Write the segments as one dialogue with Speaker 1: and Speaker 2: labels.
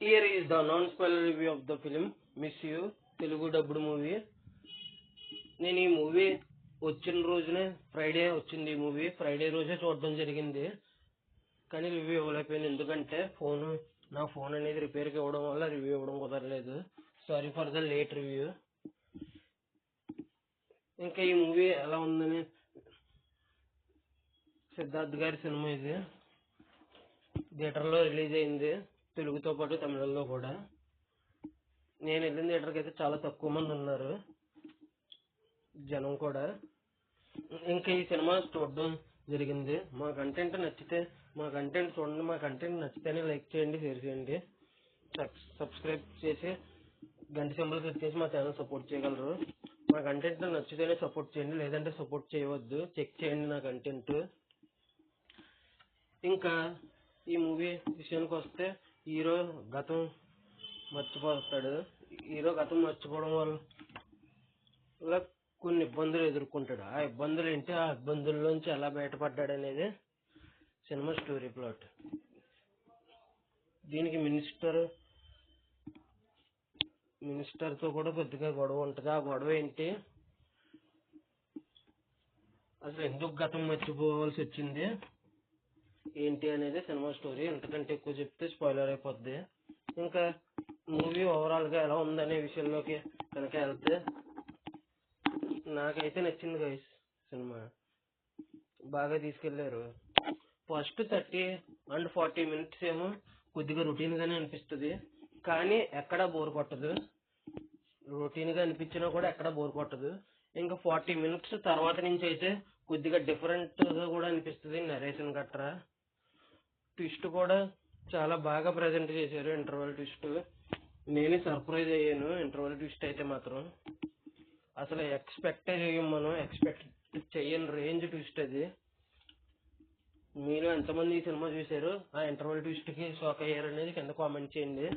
Speaker 1: Here is the non-spoiler review of the film Miss You, Telugu dubbed movie. నేను ఈ movie వచ్చిన రోజునే Friday వచ్చింది. ఈ మూవీ ఫ్రైడే రోజే చూడడం జరిగింది, కానీ రివ్యూ ఇవ్వలేకపోయాను. ఎందుకంటే నా ఫోన్ అనేది రిపేర్కి ఇవ్వడం వల్ల రివ్యూ ఇవ్వడం కుదరలేదు. Sorry for the late review. ఇంకా ఈ మూవీ ఎలా ఉందని, సిద్ధార్థ్ గారి సినిమా ఇది. థియేటర్లో రిలీజ్ అయింది, తెలుగుతో పాటు తమిళంలో కూడా. నేను వెళ్ళిన థియేటర్కి అయితే చాలా తక్కువ మంది ఉన్నారు, జనం కూడా. ఇంకా ఈ సినిమా చూడడం జరిగింది. మా కంటెంట్ నచ్చితే మా కంటెంట్ చూడండి. మా కంటెంట్ నచ్చితేనే లైక్ చేయండి, షేర్ చేయండి, సబ్స్క్రైబ్ చేసి గంట సింబల్ క్లిక్ చేసి మా ఛానల్ సపోర్ట్ చేయగలరు. మా కంటెంట్ నచ్చితేనే సపోర్ట్ చేయండి, లేదంటే సపోర్ట్ చేయవద్దు. చెక్ చేయండి నా కంటెంట్. ఇంకా ఈ మూవీ విషయానికి వస్తే, హీరో గతం మర్చిపోతాడు. హీరో గతం మర్చిపోవడం వల్ల కొన్ని ఇబ్బందులు ఎదుర్కొంటాడు. ఆ ఇబ్బందులు ఏంటి, ఆ ఇబ్బందుల్లోంచి ఎలా బయటపడ్డాడు అనేది సినిమా స్టోరీ ప్లాట్. దీనికి మినిస్టర్తో కూడా కొద్దిగా గొడవ ఉంటుంది. ఆ గొడవ ఏంటి, అసలు ఎందుకు గతం మర్చిపోవాల్సి వచ్చింది ఏంటి అనేది సినిమా స్టోరీ. ఎంతకంటే ఎక్కువ చెప్తే స్పాయిలర్ అయిపోద్ది. ఇంకా మూవీ ఓవరాల్గా ఎలా ఉందనే విషయంలోకి కనుక వెళ్తే, నాకైతే నచ్చింది గైస్. సినిమా బాగా తీసుకెళ్లారు. ఫస్ట్ 30 and 40 minutes ఏమో కొద్దిగా రొటీన్గానే అనిపిస్తుంది, కానీ ఎక్కడా బోర్ కొట్టదు. రొటీన్గా అనిపించినా కూడా ఎక్కడా బోర్ కొట్టదు. ఇంకా 40 minutes తర్వాత నుంచి అయితే కొద్దిగా డిఫరెంట్గా కూడా అనిపిస్తుంది. నరేషన్ గట్రా ట్విస్ట్ కూడా చాలా బాగా ప్రజెంట్ చేశారు. ఇంటర్వల్ ట్విస్ట్ నేనే సర్ప్రైజ్ అయ్యాను. ఇంటర్వల్ ట్విస్ట్ అయితే మాత్రం అసలు ఎక్స్పెక్ట్ చేయని రేంజ్ ట్విస్ట్ అది. మీరు ఎంతమంది ఈ సినిమా చూశారు, ఆ ఇంటర్వల్ ట్విస్ట్కి షాక్ అయ్యారు అనేది కింద కామెంట్ చేయండి.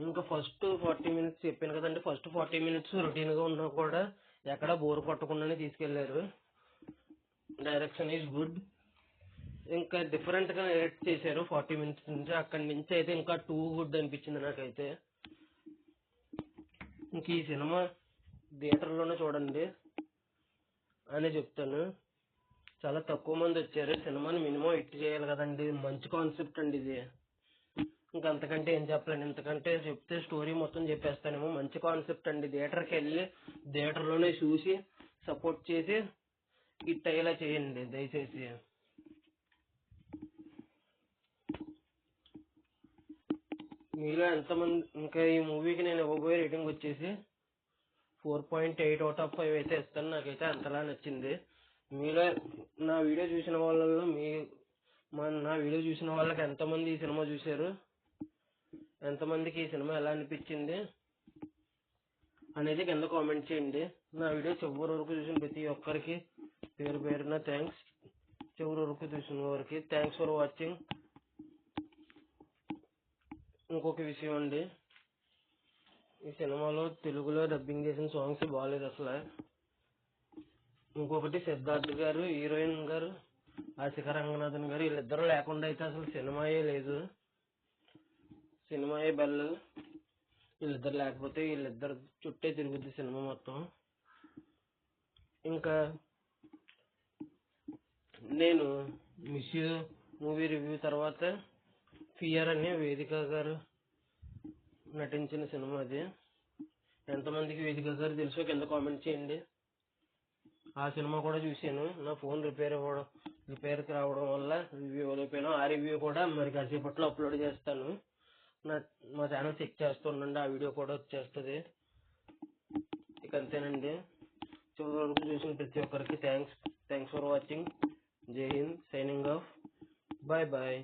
Speaker 1: ఇంకా ఫస్ట్ 40 minutes చెప్పాను కదండి. ఫస్ట్ 40 minutes రొటీన్గా ఉన్నా కూడా ఎక్కడ బోర్ కొట్టకుండానే తీసుకెళ్లారు. Direction is good. ఇంకా డిఫరెంట్గా ఎడిట్ చేశారు 40 minutes నుంచి. అక్కడి నుంచి అయితే ఇంకా టూ గుడ్ అనిపించింది నాకైతే. ఇంక ఈ సినిమా థియేటర్లోనే చూడండి అని చెప్తాను. చాలా తక్కువ మంది వచ్చారు. సినిమాని మినిమం హిట్ చేయాలి కదండి, మంచి కాన్సెప్ట్ అండి ఇది. ఇంకంతకంటే ఏం చెప్పలేను. ఇంతకంటే చెప్తే స్టోరీ మొత్తం చెప్పేస్తానేమో. మంచి కాన్సెప్ట్ అండి. థియేటర్కి వెళ్ళి థియేటర్లోనే చూసి సపోర్ట్ చేసి హిట్ అయ్యేలా చేయండి దయచేసి. మీలో ఎంతమంది, ఇంకా ఈ మూవీకి నేను ఇవ్వబోయే రేటింగ్ వచ్చేసి 4.8 out of 5 అయితే ఇస్తాను. నాకైతే అంతలా నచ్చింది. మీలో నా వీడియో చూసిన వాళ్ళకి ఎంతమంది ఈ సినిమా చూశారు, ఎంతమందికి ఈ సినిమా ఎలా అనిపించింది అనేది కింద కామెంట్ చేయండి. నా వీడియో చివరి వరకు చూసిన ప్రతి ఒక్కరికి పేరు పేరున థ్యాంక్స్. చివరి వరకు చూసిన వారికి థ్యాంక్స్ ఫర్ వాచింగ్. ఇంకొక విషయం అండి, ఈ సినిమాలో తెలుగులో డబ్బింగ్ చేసిన సాంగ్స్ బాగాలేదు అసలు. ఇంకొకటి, సిద్ధార్థ్ గారు, హీరోయిన్ గారు ఆశిక రంగనాథన్ గారు, వీళ్ళిద్దరూ లేకుండా అయితే అసలు సినిమాయే లేదు. సినిమాయే బెల్. వీళ్ళిద్దరు లేకపోతే వీళ్ళిద్దరు చుట్టే తిరుగుద్ది సినిమా మొత్తం. ఇంకా నేను మిస్ యూ మూవీ రివ్యూ తర్వాత ఫియర్ అనే వేదిక గారు నటించిన సినిమా అది. ఎంతమందికి వేదిక గారు తెలుసో కింద కామెంట్ చేయండి. ఆ సినిమా కూడా చూశాను. నా ఫోన్ రిపేర్కి రావడం వల్ల రివ్యూ ఇవ్వలేకపోయాను. ఆ రివ్యూ కూడా మరి కాసేపట్లో అప్లోడ్ చేస్తాను. మా ఛానల్ చెక్ చేస్తుండండి, ఆ వీడియో కూడా వచ్చేస్తుంది. ఇక అంతేనండి. చివరి వరకు చూసిన ప్రతి ఒక్కరికి thanks for watching. Jai Hind. Signing off. Bye bye.